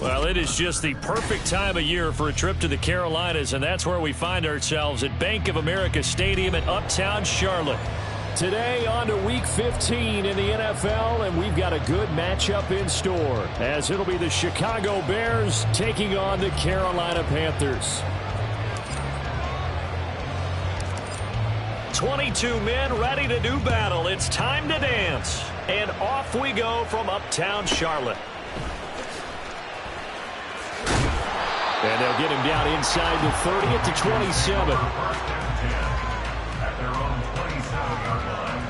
Well, it is just the perfect time of year for a trip to the Carolinas, and that's where we find ourselves at Bank of America Stadium in Uptown Charlotte. Today on to Week 15 in the NFL, and we've got a good matchup in store, as it'll be the Chicago Bears taking on the Carolina Panthers. 22 men ready to do battle. It's time to dance. And off we go from Uptown Charlotte. And they'll get him down inside the 30 at the 27. At their own 27-yard line.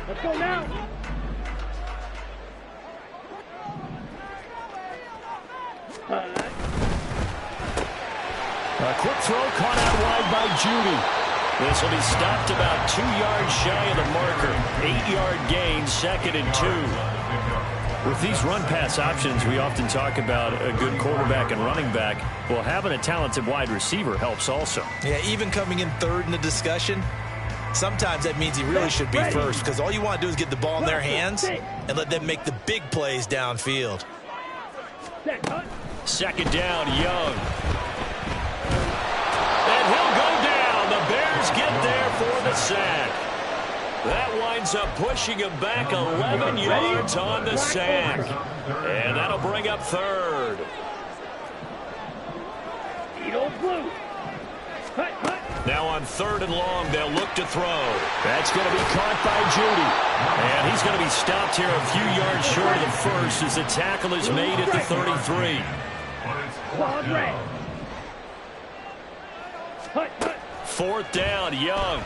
Let's go now. A quick throw caught out wide by Judy. This will be stopped about 2 yards shy of the marker. 8-yard gain, 2nd and 2. With these run-pass options, we often talk about a good quarterback and running back. Well, having a talented wide receiver helps also. Yeah, even coming in third in the discussion, sometimes that means he really should be first, because all you want to do is get the ball in their hands and let them make the big plays downfield. 2nd down, Young. And he'll go down. The Bears get there for the sack. That winds up pushing him back 11 yards on the sack. And that'll bring up 3rd. Now on 3rd and long, they'll look to throw. That's going to be caught by Judy. And he's going to be stopped here a few yards short of the first as the tackle is made at the 33. 4th down, Young.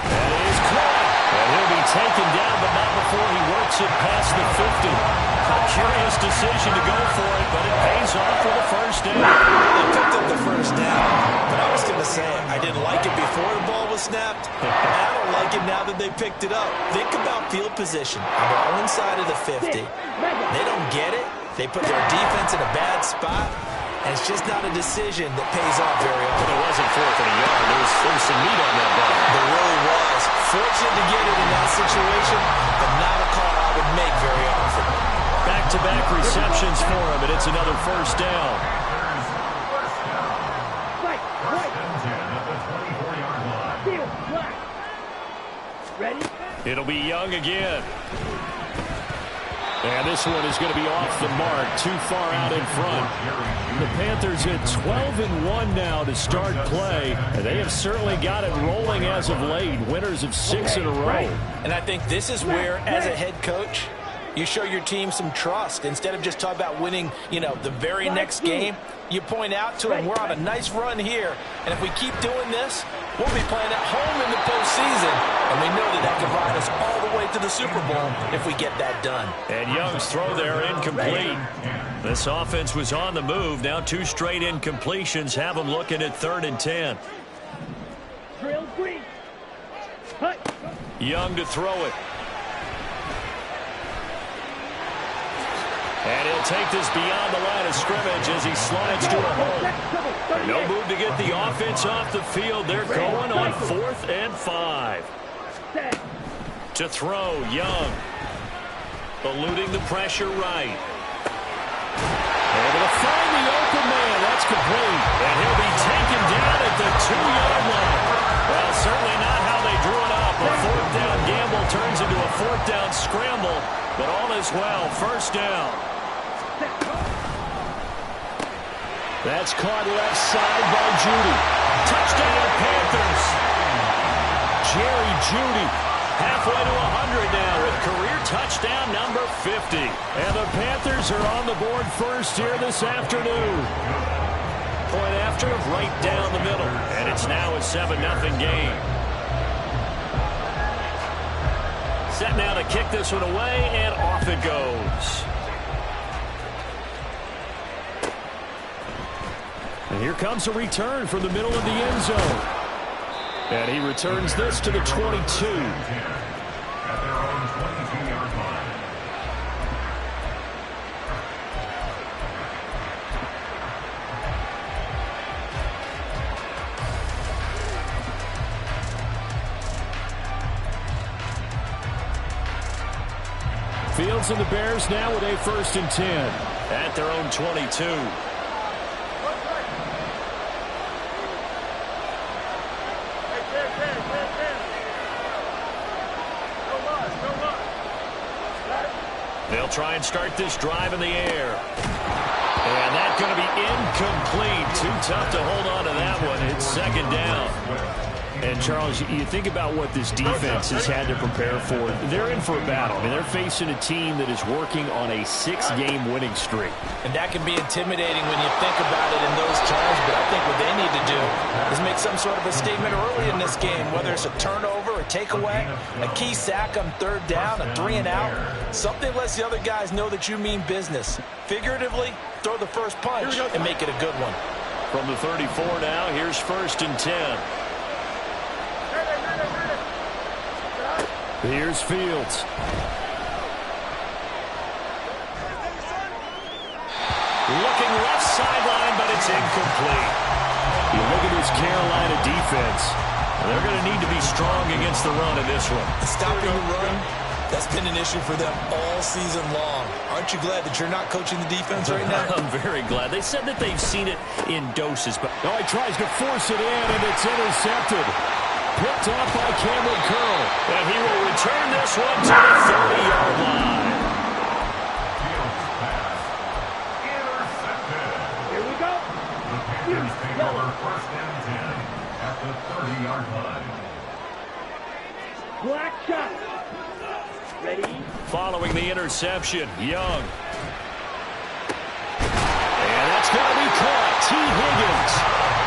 That is caught. And he'll be taken down, but not before he works it past the 50. A curious decision to go for it, but it pays off for the first down. They picked up the first down, but I was going to say I didn't like it before the ball was snapped. I don't like it now that they picked it up. Think about field position on their own side of the 50. They don't get it. They put their defense in a bad spot, and it's just not a decision that pays off very often. But it wasn't 4th and a yard. There was some meat on that ball. There really was. Fortunate to get it in that situation, but not a call I would make very often. Back-to-back receptions for him, and it's another first down. It'll be Young again. And this one is going to be off the mark, too far out in front. The Panthers at 12-1 now to start play, and they have certainly got it rolling as of late, winners of 6 in a row. And I think this is where, as a head coach, you show your team some trust. Instead of just talking about winning, the very next game, you point out to them, we're on a nice run here, and if we keep doing this, we'll be playing at home in the postseason, and we know that could ride us all the way to the Super Bowl if we get that done. And Young's throw there incomplete. This offense was on the move. Now 2 straight incompletions have them looking at 3rd and 10. Young to throw it. And he'll take this beyond the line of scrimmage as he slides to a hole. No move to get the offense off the field. They're going on 4th and 5. To throw, Young. Eluding the pressure right. Able to find the open man. That's complete. And he'll be taken down at the 2-yard line. Well, certainly not how they drew it up. A 4th down gamble turns into a 4th down scramble. But all is well. First down. That's caught left side by Judy. Touchdown, Panthers. Jerry Judy halfway to 100 now with career touchdown number 50. And the Panthers are on the board first here this afternoon. Point after, right down the middle. And it's now a 7-0 game. Set now to kick this one away, and off it goes. And here comes a return from the middle of the end zone. And he returns this to the 22. Fields and the Bears now with a 1st and 10 at their own 22. They'll try and start this drive in the air. And that's going to be incomplete. Too tough to hold on to that one. It's 2nd down. And, Charles, you think about what this defense has had to prepare for. They're in for a battle. I mean, they're facing a team that is working on a 6-game winning streak. And that can be intimidating when you think about it in those terms. But I think what they need to do is make some sort of a statement early in this game, whether it's a turnover, a takeaway, a key sack on 3rd down, a 3-and-out. Something lets the other guys know that you mean business. Figuratively, throw the first punch and make it a good one. From the 34 now, here's 1st and 10. Here's Fields. Looking left sideline, but it's incomplete. You look at this Carolina defense. They're going to need to be strong against the run in this one. Stopping the run, that's been an issue for them all season long. Aren't you glad that you're not coaching the defense right now? I'm very glad. They said that they've seen it in doses, but he tries to force it in, and it's intercepted. Picked off by Cameron Curl. And he will return this one to the 30-yard line. Here we go. The Panthers take over 1st and 10 at the 30-yard line. Black shot. Ready? Following the interception, Young. And that's going to be caught. T. Higgins.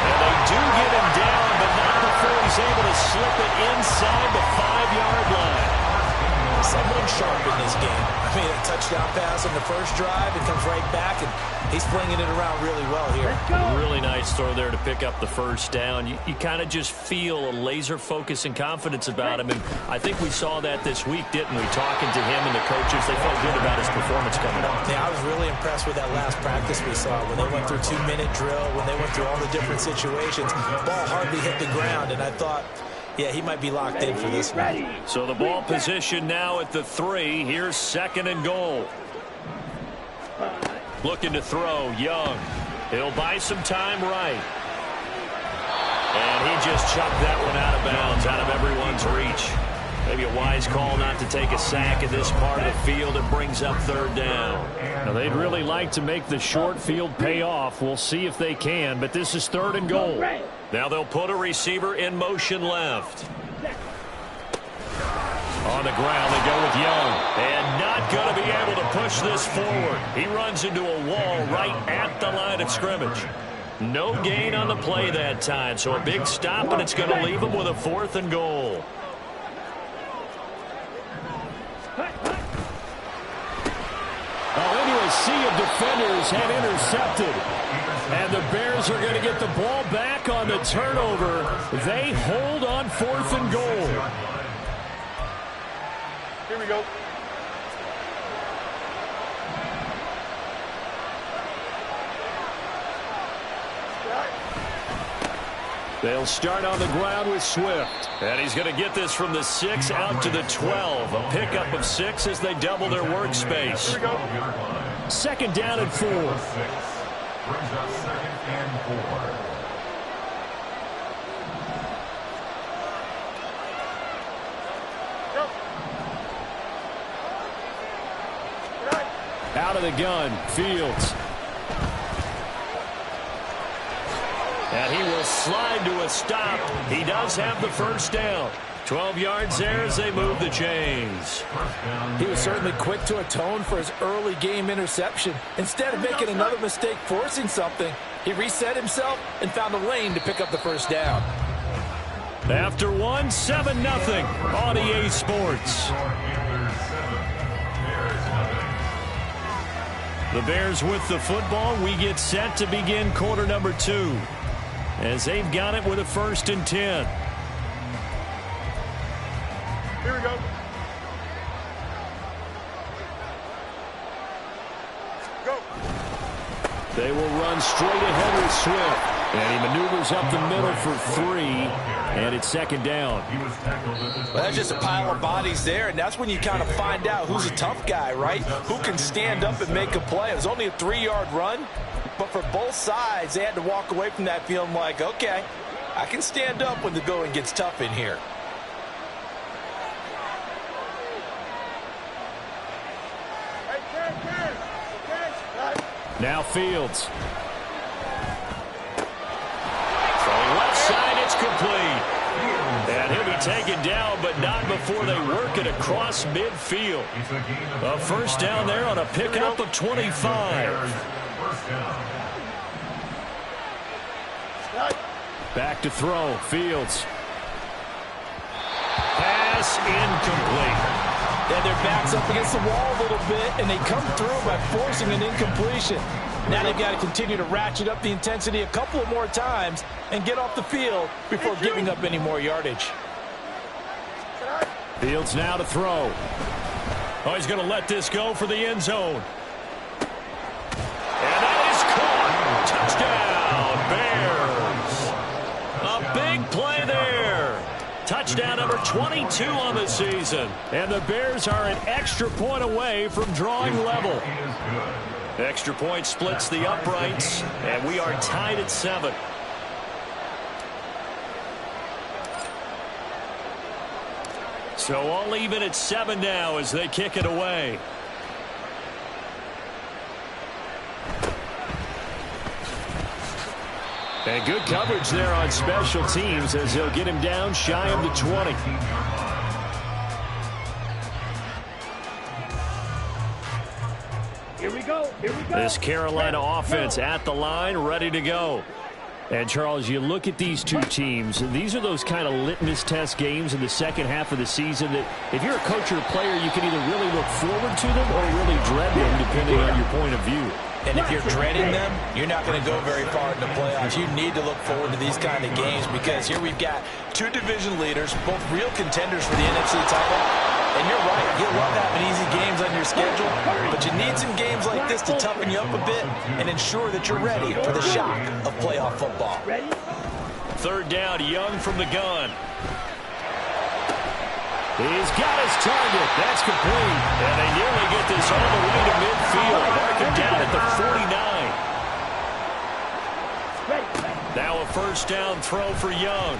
And they do get him down, but not before he's able to slip it inside the 5-yard line. Someone sharp in this game. I mean, a touchdown pass on the first drive. It comes right back, and he's flinging it around really well here. Really nice throw there to pick up the 1st down. You kind of just feel a laser focus and confidence about him, and I think we saw that this week, didn't we? Talking to him and the coaches, they felt good about his performance coming up. Yeah, I was really impressed with that last practice we saw when they went through 2-minute drill, when they went through all the different situations. Ball hardly hit the ground, and I thought, yeah, he might be locked in for this one. So the ball position now at the 3. Here's 2nd and goal. Looking to throw, Young. He'll buy some time right. And he just chucked that one out of bounds, out of everyone's reach. Maybe a wise call not to take a sack in this part of the field. It brings up 3rd down. Now, they'd really like to make the short field pay off. We'll see if they can, but this is 3rd and goal. Now they'll put a receiver in motion left. On the ground, they go with Young. And not going to be able to push this forward. He runs into a wall right at the line of scrimmage. No gain on the play that time, so a big stop, and it's going to leave him with a 4th and goal. Into a sea of defenders had intercepted. And the Bears are going to get the ball back on the turnover. They hold on 4th and goal. Here we go. They'll start on the ground with Swift. And he's going to get this from the 6 out to the 12. A pickup of 6 as they double their workspace. 2nd down and 4. Brings up 2nd and 4. Out of the gun, Fields. And he will slide to a stop. He does have the 1st down. 12 yards there as they move the chains. He was certainly quick to atone for his early game interception. Instead of making another mistake forcing something, he reset himself and found a lane to pick up the 1st down. After 1, 7-0 on EA Sports. The Bears with the football. We get set to begin quarter number 2. As they've got it with a 1st and 10. Go. They will run straight ahead with Swift. And he maneuvers up the middle for 3, and it's second down. Well, that's just a pile of bodies there, and that's when you kind of find out who's a tough guy, right? Who can stand up and make a play. It was only a 3-yard run, but for both sides, they had to walk away from that feeling like, okay, I can stand up when the going gets tough in here. Now Fields. Left side, it's complete. And he'll be taken down, but not before they work it across midfield. A first down there on a pickup of 25. Back to throw, Fields. Pass incomplete. And their back's up against the wall a little bit, and they come through by forcing an incompletion. Now they've got to continue to ratchet up the intensity a couple of more times and get off the field before giving up any more yardage. Fields now to throw. Oh, he's going to let this go for the end zone. And that is caught. Touchdown, Bears. A big play there. Touchdown number 22 on the season. And the Bears are an extra point away from drawing level. Extra point splits the uprights, and we are tied at 7. So all even at 7 now as they kick it away. And good coverage there on special teams as they'll get him down shy of the 20. Here we go. Here we go. This Carolina offense at the line, ready to go. And, Charles, you look at these two teams, these are those kind of litmus test games in the second half of the season that if you're a coach or a player, you can either really look forward to them or really dread them, depending on your point of view. And if you're dreading them, you're not going to go very far in the playoffs. You need to look forward to these kind of games because here we've got two division leaders, both real contenders for the NFC title. And you're right, you love having easy games on your schedule, but you need some games like this to toughen you up a bit and ensure that you're ready for the shock of playoff football. Third down, Young from the gun. He's got his target. That's complete. And they nearly get this all the way to midfield. Mark him down at the 49. Now a first down throw for Young.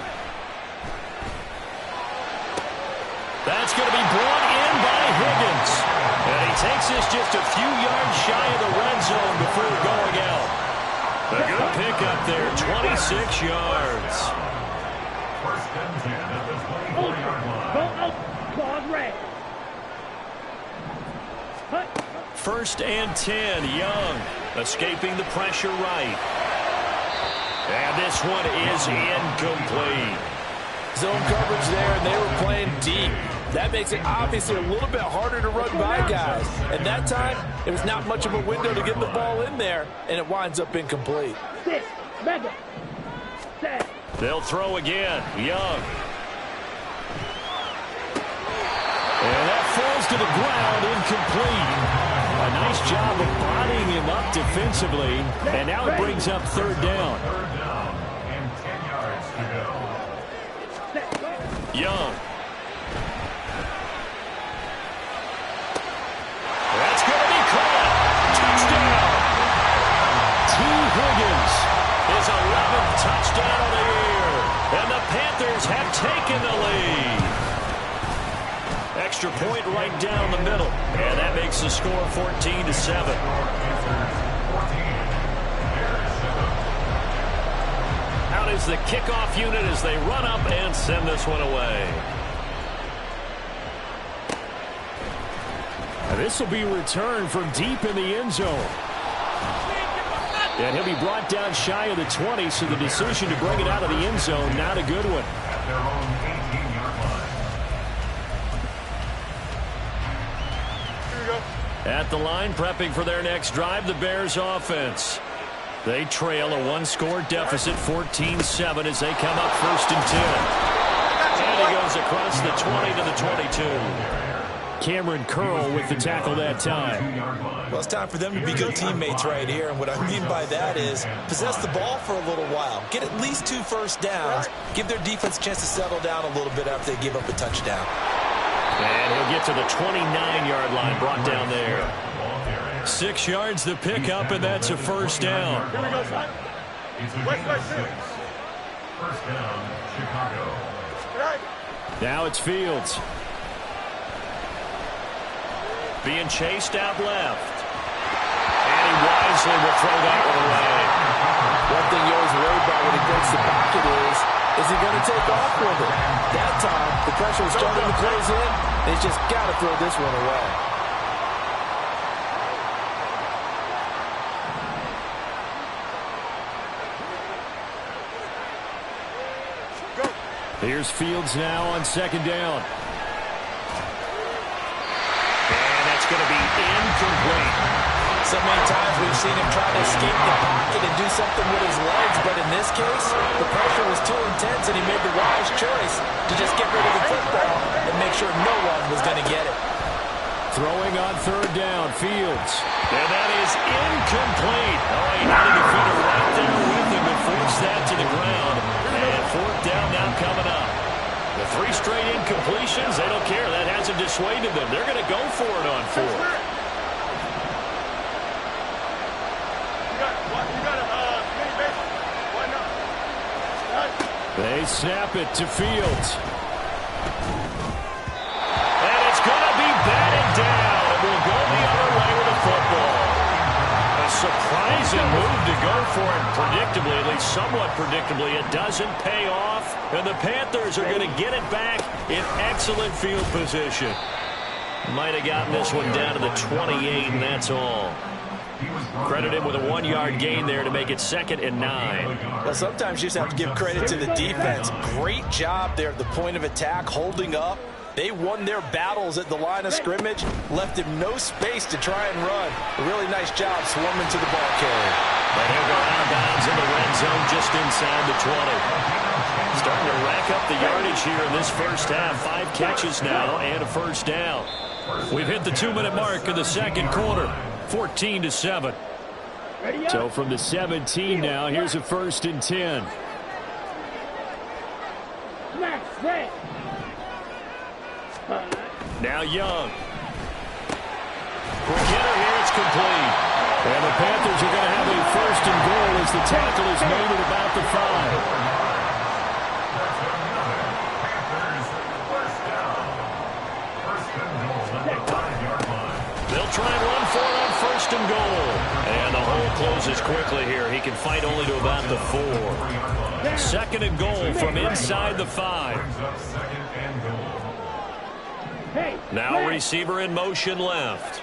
That's going to be brought in by Higgins. And he takes this just a few yards shy of the red zone before going out. A good pickup there, 26 yards. First and 10 at the 24-yard line. First and 10, Young escaping the pressure right. And this one is incomplete. Zone coverage there, and they were playing deep. That makes it obviously a little bit harder to run by guys. And that time, it was not much of a window to get the ball in there, and it winds up incomplete. They'll throw again. Young. And that falls to the ground, incomplete. A nice job of bodying him up defensively. And now it brings up third down. Third down and 10 yards to go. Young. That's going to be caught. Touchdown. T. Higgins, his 11th touchdown of the year. And the Panthers have taken the lead. Extra point right down the middle. And that makes the score 14-7. Out is the kickoff unit as they run up and send this one away. And this will be returned from deep in the end zone. And he'll be brought down shy of the 20, so the decision to bring it out of the end zone, not a good one. At their own 18-yard line. At the line, prepping for their next drive, the Bears offense. They trail a one-score deficit, 14-7, as they come up first and 10. And he goes across the 20 to the 22. Cameron Curl with the tackle that time. Well, it's time for them to be good teammates right here. And what I mean by that is possess the ball for a little while. Get at least 2 first downs. Give their defense a chance to settle down a little bit after they give up a touchdown. And he'll get to the 29-yard line, brought down there. 6 yards to pick up, and that's a first down. Here we go, son. West. First down, Chicago. Now it's Fields. Being chased out left. And he wisely will throw that one away. One thing you always worry about when he breaks the pocket is he going to take off with it? That time, the pressure was starting to close in. He's just got to throw this one away. Here's Fields now on second down. And that's going to be incomplete. So many times we've seen him try to escape the pocket and do something with his legs, but in this case, the pressure was too intense and he made the wise choice to just get rid of the football and make sure no one was going to get it. Throwing on third down, Fields. And that is incomplete. Oh, he had a defender right there with him and forced that to the ground. And fourth down now coming up. The 3 straight incompletions, they don't care. That hasn't dissuaded them. They're going to go for it on 4th. They snap it to Fields. And it's going to be batted down. And we'll go the other way with the football. A surprising move to go for it predictably, at least somewhat predictably. It doesn't pay off. And the Panthers are going to get it back in excellent field position. Might have gotten this one down to the 28, and that's all. Credit him with a 1-yard gain there to make it 2nd and 9. Well, sometimes you just have to give credit to the defense. Great job there at the point of attack, holding up. They won their battles at the line of scrimmage, left him no space to try and run. A really nice job swarming to the ball carrier. But he'll go out of bounds in the red zone just inside the 20. Starting to rack up the yardage here in this first half. 5 catches now and a first down. We've hit the 2-minute mark of the second quarter. 14-7. So from the 17 now, here's a 1st and 10. Now Young. Quick hitter here, it's complete. And the Panthers are going to have a 1st and goal as the tackle is made at about the 5. Try and run for it on 1st and goal. And the hole closes quickly here. He can fight only to about the 4. 2nd and goal from inside the 5. Now receiver in motion left.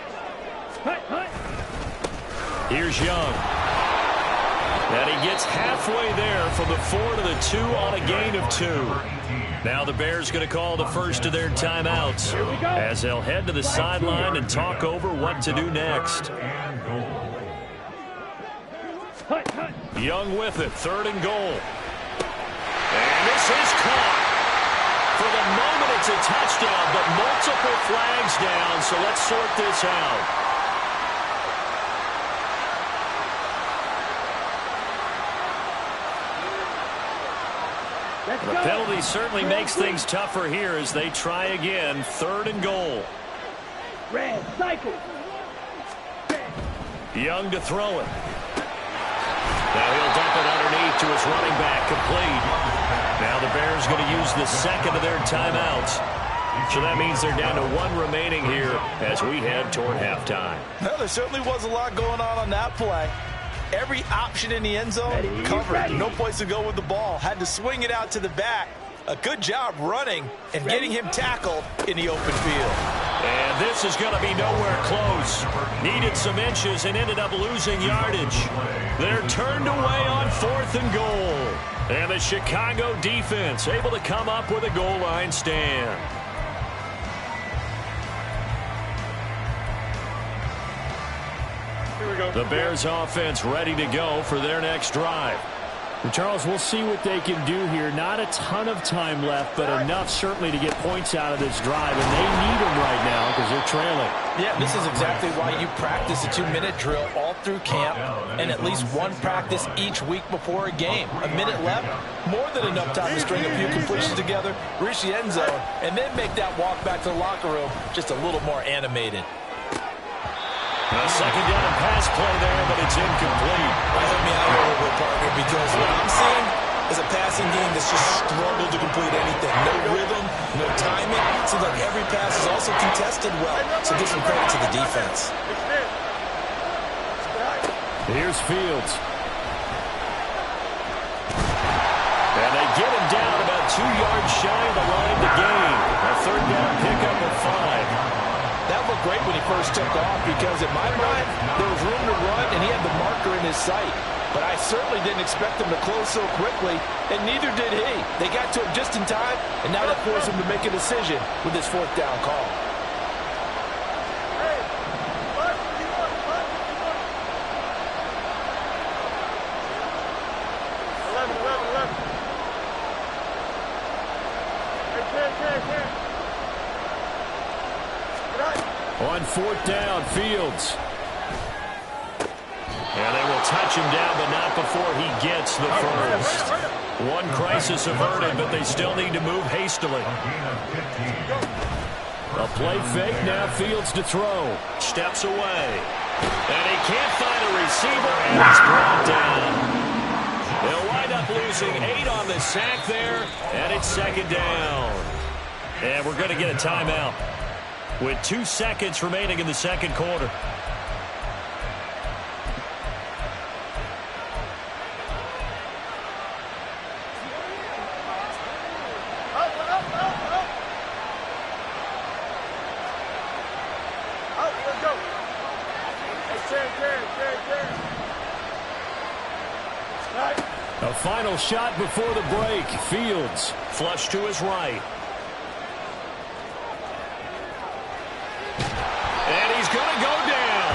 Here's Young. And he gets halfway there from the 4 to the 2 on a gain of 2. Now the Bears going to call the first of their timeouts as they'll head to the sideline and talk over what to do next. Young with it, 3rd and goal. And this is caught. For the moment it's a touchdown, but multiple flags down, so let's sort this out. The penalty certainly makes things tougher here as they try again. 3rd and goal. Red cycle. Young to throw it. Now he'll dump it underneath to his running back, complete. Now the Bears going to use the 2nd of their timeouts. So that means they're down to 1 remaining here as we head toward halftime. Well, there certainly was a lot going on that play. Every option in the end zone covered. No place to go with the ball. Had to swing it out to the back. A good job running and getting him tackled in the open field. And this is going to be nowhere close. Needed some inches and ended up losing yardage. They're turned away on 4th and goal. And the Chicago defense able to come up with a goal line stand. The Bears offense ready to go for their next drive. And Charles, we'll see what they can do here. Not a ton of time left, but enough certainly to get points out of this drive. And they need them right now because they're trailing. Yeah, this is exactly why you practice a 2-minute drill all through camp and at least one practice each week before a game. A minute left, more than enough time to string a few completions together, reach the end zone, and then make that walk back to the locker room just a little more animated. A second down pass play there, but it's incomplete. Help me out a little bit, partner, because what I'm seeing is a passing game that's just struggled to complete anything. No rhythm, no timing. Seems like every pass is also contested well. So give some credit to the defense. Here's Fields. And they get him down about 2 yards shy of the line to gain. A third down pickup of 5. That looked great when he first took off because, in my mind, there was room to run and he had the marker in his sight. But I certainly didn't expect him to close so quickly, and neither did he. They got to him just in time, and now that forced him to make a decision with his fourth down call. On fourth down, Fields. And they will touch him down, but not before he gets the first. One crisis averted, but they still need to move hastily. A play fake, now Fields to throw. Steps away. And he can't find a receiver, and he's brought down. They'll wind up losing 8 on the sack there, and it's second down. And we're going to get a timeout with 2 seconds remaining in the second quarter. A final shot before the break. Fields flush to his right. And he's going to go down.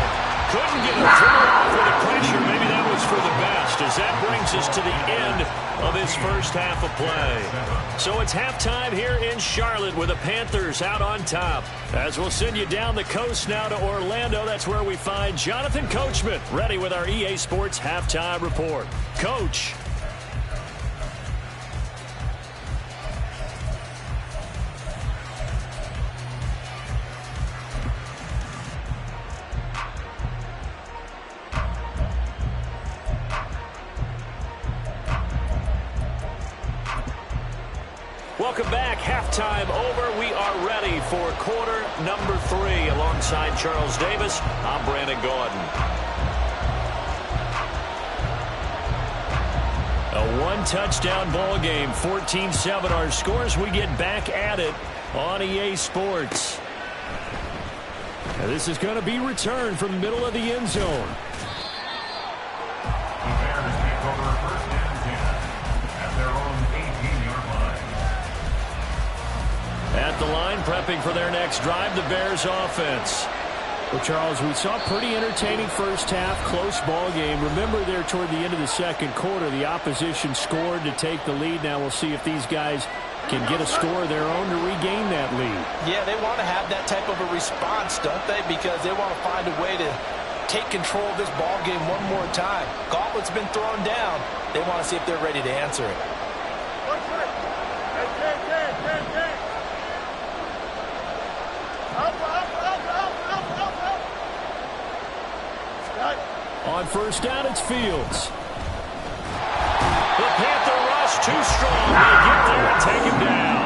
Couldn't get him through off with the pressure. Maybe that was for the best, as that brings us to the end of this first half of play. So it's halftime here in Charlotte with the Panthers out on top. As we'll send you down the coast now to Orlando, that's where we find Jonathan Coachman ready with our EA Sports halftime report. Coach. Welcome back. Halftime over. We are ready for quarter number 3. Alongside Charles Davis, I'm Brandon Gaudin. A one-touchdown ball game, 14-7 our scores. We get back at it on EA Sports. Now this is going to be returned from the middle of the end zone. At the line, prepping for their next drive, the Bears offense. Well, Charles, we saw a pretty entertaining first half, close ball game. Remember there toward the end of the second quarter, the opposition scored to take the lead. Now we'll see if these guys can get a score of their own to regain that lead. Yeah, they want to have that type of a response, don't they? Because they want to find a way to take control of this ball game one more time. Gauntlet's been thrown down. They want to see if they're ready to answer it. On first down, it's Fields. The Panther rush too strong. They get there and take him down.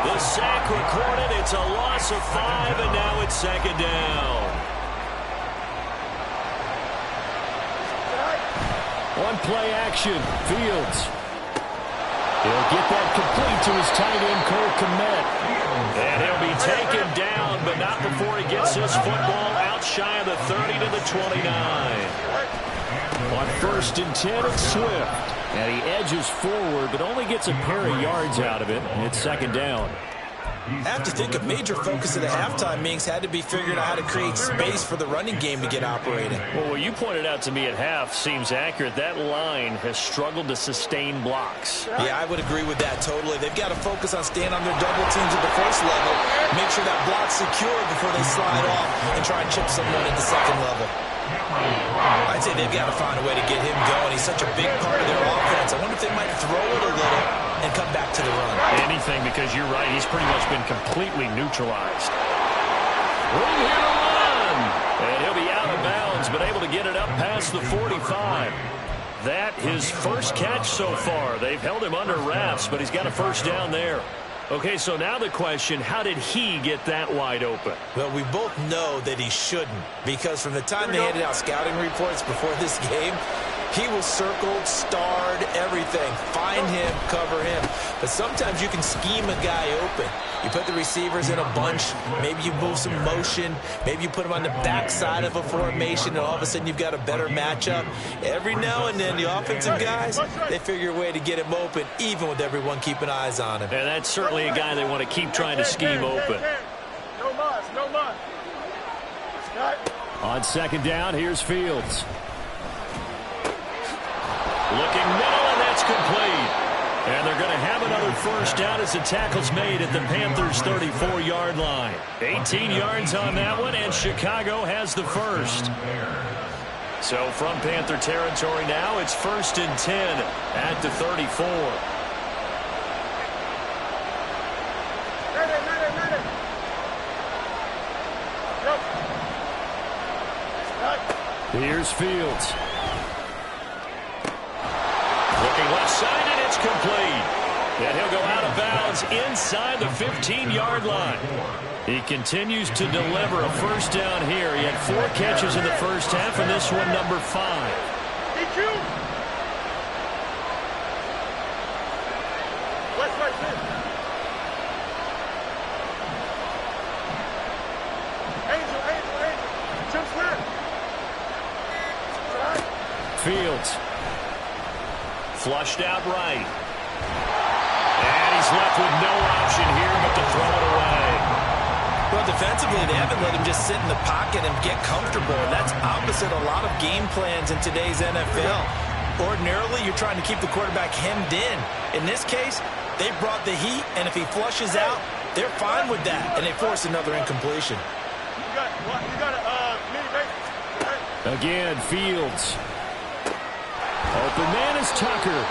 The sack recorded. It's a loss of 5, and now it's second down. On play action, Fields. He'll get that complete to his tight end, Cole Kmet. And he'll be taken down, but not before he gets this football out shy of the 30 to the 29. On first and 10, it's Swift. And he edges forward, but only gets a pair of yards out of it. And it's second down. I have to think a major focus of the halftime meetings had to be figuring out how to create space for the running game to get operating. Well, what you pointed out to me at half seems accurate. That line has struggled to sustain blocks. Yeah, I would agree with that totally. They've got to focus on staying on their double teams at the first level, make sure that block's secure before they slide off and try and chip someone at the second level. I'd say they've got to find a way to get him going. He's such a big part of their offense. I wonder if they might throw it a little and come back to the run. Anything, because you're right. He's pretty much been completely neutralized. Room here to run. And he'll be out of bounds, but able to get it up past the 45. That his first catch so far. They've held him under wraps, but he's got a first down there. Okay, so now the question, how did he get that wide open? Well, we both know that he shouldn't, because from the time they handed out scouting reports before this game, he was circled, starred, everything. Find him, cover him. But sometimes you can scheme a guy open. You put the receivers in a bunch. Maybe you move some motion. Maybe you put them on the backside of a formation, and all of a sudden you've got a better matchup. Every now and then, the offensive guys, they figure a way to get him open, even with everyone keeping eyes on him. And that's certainly a guy they want to keep trying to scheme open. No mas, no mas. On second down, here's Fields. Looking middle, and that's complete. And they're going to have another first down as the tackle's made at the Panthers' 34-yard line. 18 yards on that one, and Chicago has the first. So from Panther territory now, it's 1st and 10 at the 34. Here's Fields. Looking left side, and it's complete. And he'll go out of bounds inside the 15-yard line. He continues to deliver a first down here. He had 4 catches in the first half, and this one number 5. Fields. Flushed out right. And he's left with no option here but to throw it away. Well, defensively, they haven't let him just sit in the pocket and get comfortable. And that's opposite a lot of game plans in today's NFL. Ordinarily, you're trying to keep the quarterback hemmed in. In this case, they brought the heat, and if he flushes out, they're fine with that, and they force another incompletion. Again, Fields. Open man is Tucker.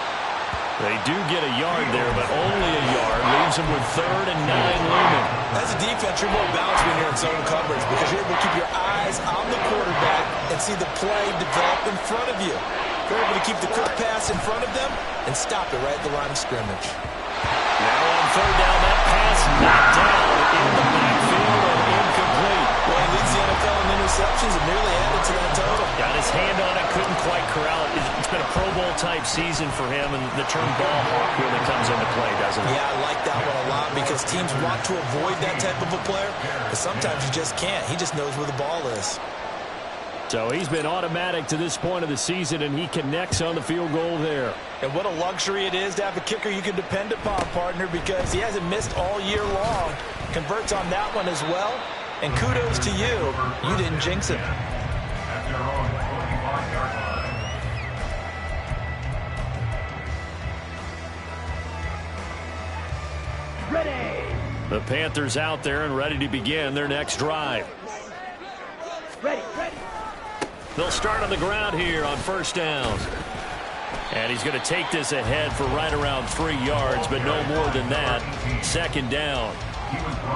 They do get a yard there, but only a yard. Leaves them with 3rd and 9 looming. As a defense, you're more balanced when you're in zone coverage because you're able to keep your eyes on the quarterback and see the play develop in front of you. You're able to keep the quick pass in front of them and stop it right at the line of scrimmage. Now on 3rd down, that pass knocked down in the backfield and incomplete. Well, he leads the NFL in interceptions and nearly added to that total. Got his hand on it, couldn't quite corral it. It's been a Pro Bowl-type season for him, and the term ball hawk really comes into play, doesn't it? Yeah, I like that one a lot because teams want to avoid that type of a player, but sometimes you just can't. He just knows where the ball is. So he's been automatic to this point of the season, and he connects on the field goal there. And what a luxury it is to have a kicker you can depend upon, partner, because he hasn't missed all year long. Converts on that one as well. And kudos to you. You didn't jinx him. At their own 45-yard line. Ready. The Panthers out there and ready to begin their next drive. Ready. They'll start on the ground here on 1st down. And he's going to take this ahead for right around 3 yards, but no more than that. 2nd down.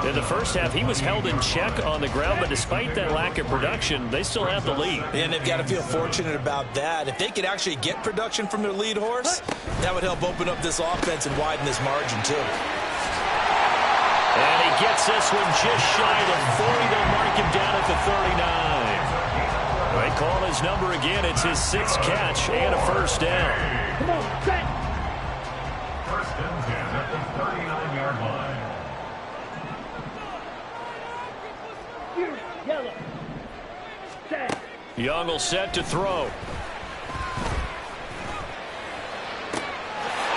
In the first half, he was held in check on the ground, but despite that lack of production, they still have the lead. And they've got to feel fortunate about that. If they could actually get production from their lead horse, that would help open up this offense and widen this margin, too. And he gets this one just shy of 40. They'll mark him down at the 39. They call his number again. It's his 6th catch and a first down. Come on, set. 1st and 10 at the 39-yard line. Yellow. Set. Young will set to throw.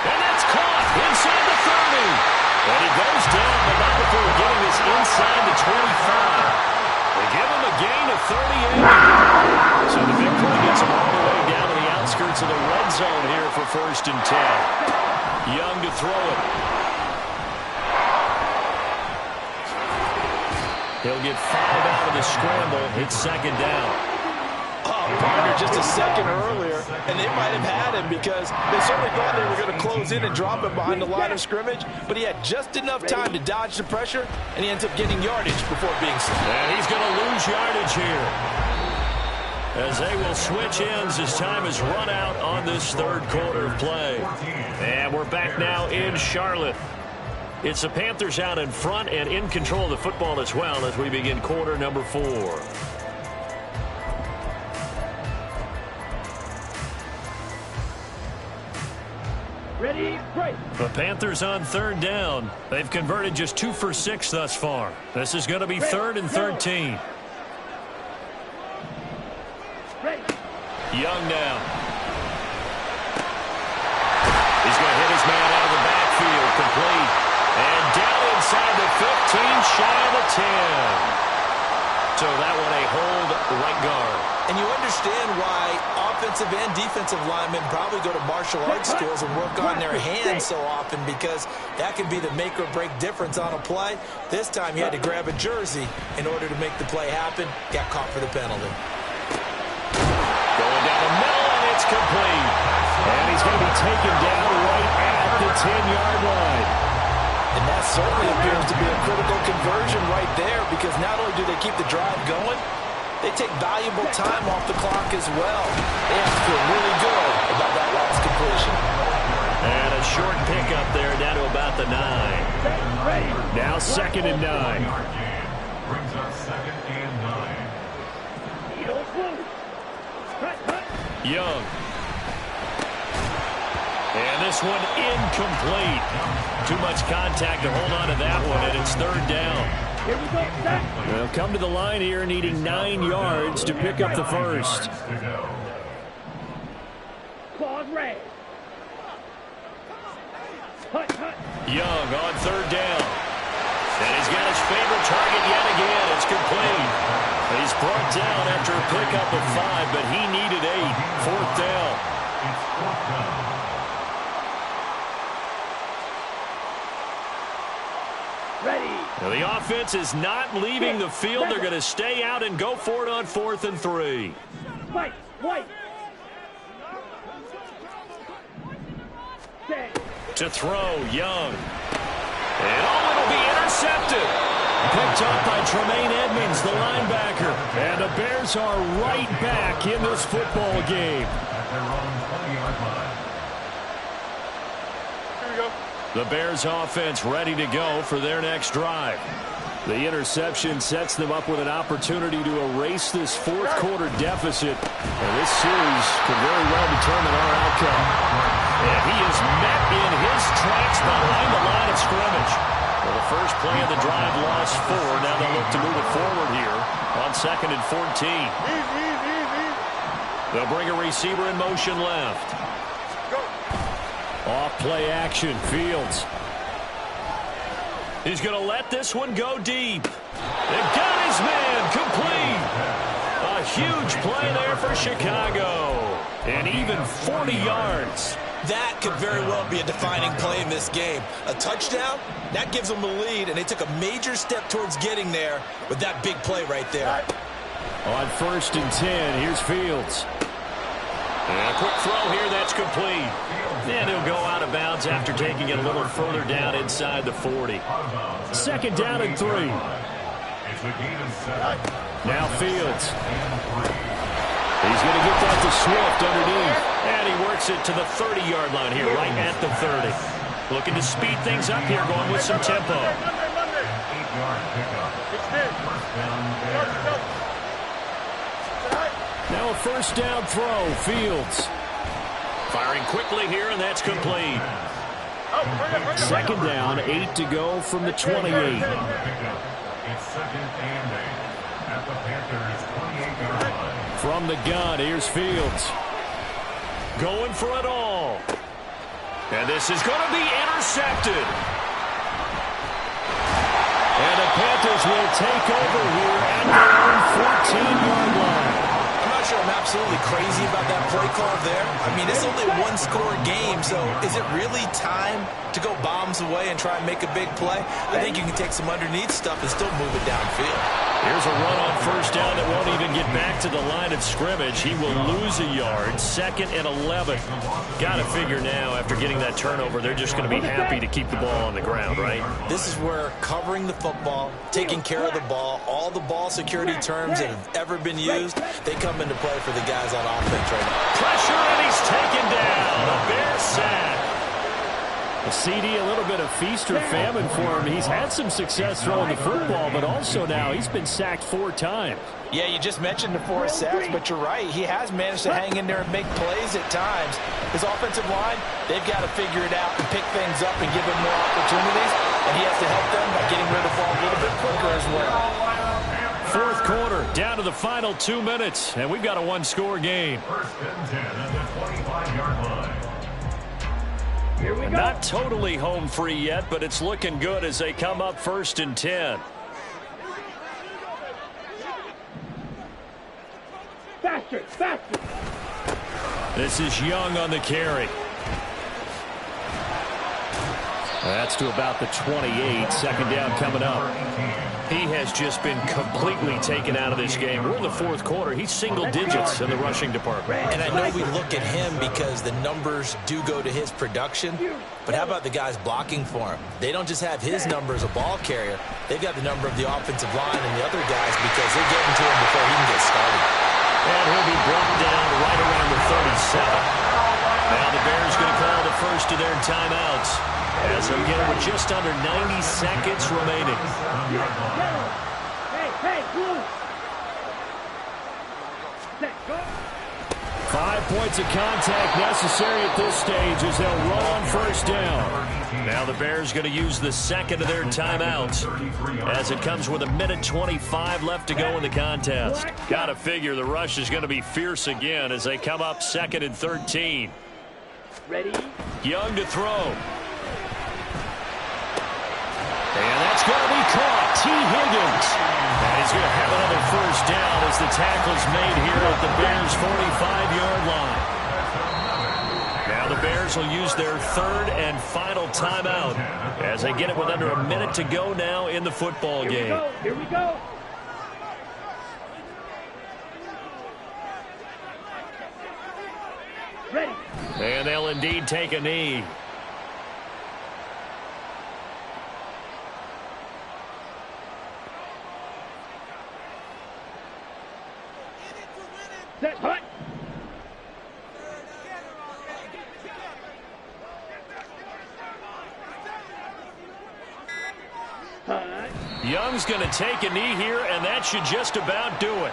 And that's caught inside the 30. And he goes down, but not careful getting this inside the 25. They give him a gain of 38. So the big play gets him all the way down to the outskirts of the red zone here for 1st and 10. Young to throw it. He'll get 5 out of the scramble. It's 2nd down. Partner just a second earlier, and they might have had him because they certainly thought they were going to close in and drop him behind the line of scrimmage, but he had just enough time to dodge the pressure, and he ends up getting yardage before being sacked. And he's going to lose yardage here, as they will switch ends as time has run out on this 3rd quarter of play. And we're back now in Charlotte. It's the Panthers out in front and in control of the football as well as we begin quarter number 4. Ready, break. The Panthers on 3rd down. They've converted just 2 for 6 thus far. This is going to be 3rd and 13. Ready. Young now. He's going to hit his man out of the backfield, complete. And down inside the 15, shy of the 10. So that one a hold right guard. And you understand why offensive and defensive linemen probably go to martial arts schools and work on their hands so often, because that can be the make or break difference on a play. This time he had to grab a jersey in order to make the play happen. Got caught for the penalty. Going down the middle, and it's complete. And he's going to be taken down right at the 10-yard line. And that certainly appears to be a critical conversion right there, because not only do they keep the drive going, they take valuable time off the clock as well. They have to feel really good about that last completion. And a short pickup there down to about the 9. Now 2nd and 9. Brings up 2nd and 9. Young. And this one incomplete. Too much contact to hold on to that one, and it's 3rd down. Here we go, set. They'll come to the line here needing 9 yards to pick up the first. Claws red. Hut, hut. Young on 3rd down. And he's got his favorite target yet again. It's complete. He's brought down after a pickup of 5, but he needed 8. 4th down. It's 4th down. Ready. Now the offense is not leaving the field. They're going to stay out and go for it on 4th and 3. Fight, white. Set. To throw, Young. And it'll be intercepted. Picked up by Tremaine Edmonds, the linebacker. And the Bears are right back in this football game. At their own 20-yard line. The Bears offense ready to go for their next drive. The interception sets them up with an opportunity to erase this 4th quarter deficit. And this series could very well determine our outcome. And he is met in his tracks behind the line of scrimmage. Well, the first play of the drive lost 4. Now they'll look to move it forward here on 2nd and 14. They'll bring a receiver in motion left. Off play action, Fields. He's going to let this one go deep. And got his man complete. A huge play there for Chicago. And even 40 yards. That could very well be a defining play in this game. A touchdown, that gives them the lead, and they took a major step towards getting there with that big play right there. On 1st and 10, here's Fields. And a quick throw here, that's complete. And he'll go out of bounds after taking it a little further down inside the 40. 2nd down and 3. Now Fields. He's going to get that to Swift underneath. And he works it to the 30-yard line here, right at the 30. Looking to speed things up here, going with some tempo. Now a 1st down throw, Fields. Firing quickly here, and that's complete. 2nd down, 8 to go from the 28. It's 2nd and 8 at the Panthers' 28-yard line. From the gun, here's Fields. Going for it all. And this is going to be intercepted. And the Panthers will take over here at their own 14-yard line. I'm not sure I'm absolutely crazy about that play call there. I mean, it's only a one-score game, so is it really time to go bombs away and try and make a big play? I think you can take some underneath stuff and still move it downfield. Here's a run on first down that won't even get back to the line of scrimmage. He will lose a yard. 2nd and 11. Got to figure now, after getting that turnover, they're just going to be happy to keep the ball on the ground, right? This is where covering the football, taking care of the ball, all the ball security terms that have ever been used, they come into play for the guys on offense right now. Pressure, and he's taken down. A Bears sack. The CD, a little bit of feast or famine for him. He's had some success throwing the football, but also now he's been sacked 4 times. Yeah, you just mentioned the 4 sacks, but you're right. He has managed to hang in there and make plays at times. His offensive line, they've got to figure it out and pick things up and give him more opportunities, and he has to help them by getting rid of the ball a little bit quicker as well. 4th quarter, down to the final 2 minutes, and we've got a one-score game. 1st and 10 at the 25-yard line. Here we go. Not totally home free yet, but it's looking good as they come up 1st and 10. Faster, faster. This is Young on the carry. That's to about the 28. 2nd down coming up. He has just been completely taken out of this game. We're in the 4th quarter. He's single digits in the rushing department. And I know we look at him because the numbers do go to his production, but how about the guys blocking for him? They don't just have his number as a ball carrier. They've got the number of the offensive line and the other guys because they're getting to him before he can get started. And he'll be brought down right around the 37. Now the Bears going to call the first of their timeouts as they'll get it with just under 90 seconds remaining. Hey, blue. Set, go. 5 points of contact necessary at this stage as they'll run on first down. Now the Bears going to use the 2nd of their timeouts as it comes with 1:25 left to go in the contest. Got to figure the rush is going to be fierce again as they come up 2nd and 13. Ready? Young to throw. And that's going to be caught. T. Higgins. And he's going to have another first down as the tackle's made here at the Bears' 45-yard line. Now the Bears will use their 3rd and final timeout as they get it with under a minute to go now in the football game. Here we go. Ready. And they'll indeed take a knee. Set, hut. Hut. Young's going to take a knee here, and that should just about do it.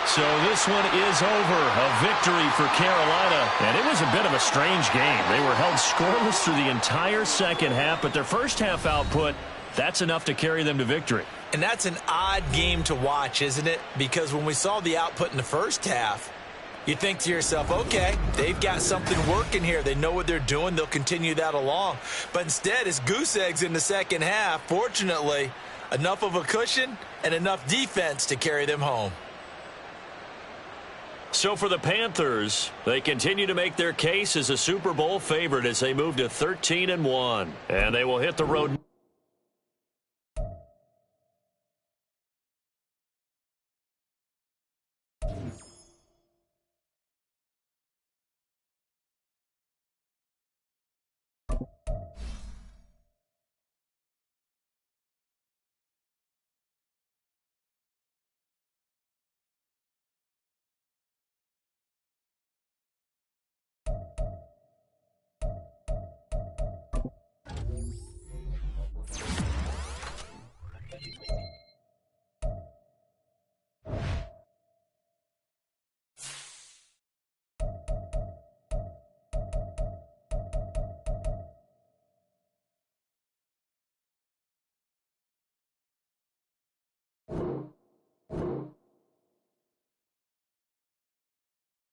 So this one is over. A victory for Carolina. And it was a bit of a strange game. They were held scoreless through the entire second half, but their first half output, that's enough to carry them to victory. And that's an odd game to watch, isn't it? Because when we saw the output in the first half, you think to yourself, okay, they've got something working here. They know what they're doing. They'll continue that along. But instead, it's goose eggs in the second half. Fortunately, enough of a cushion and enough defense to carry them home. So for the Panthers, they continue to make their case as a Super Bowl favorite as they move to 13-1. And they will hit the road.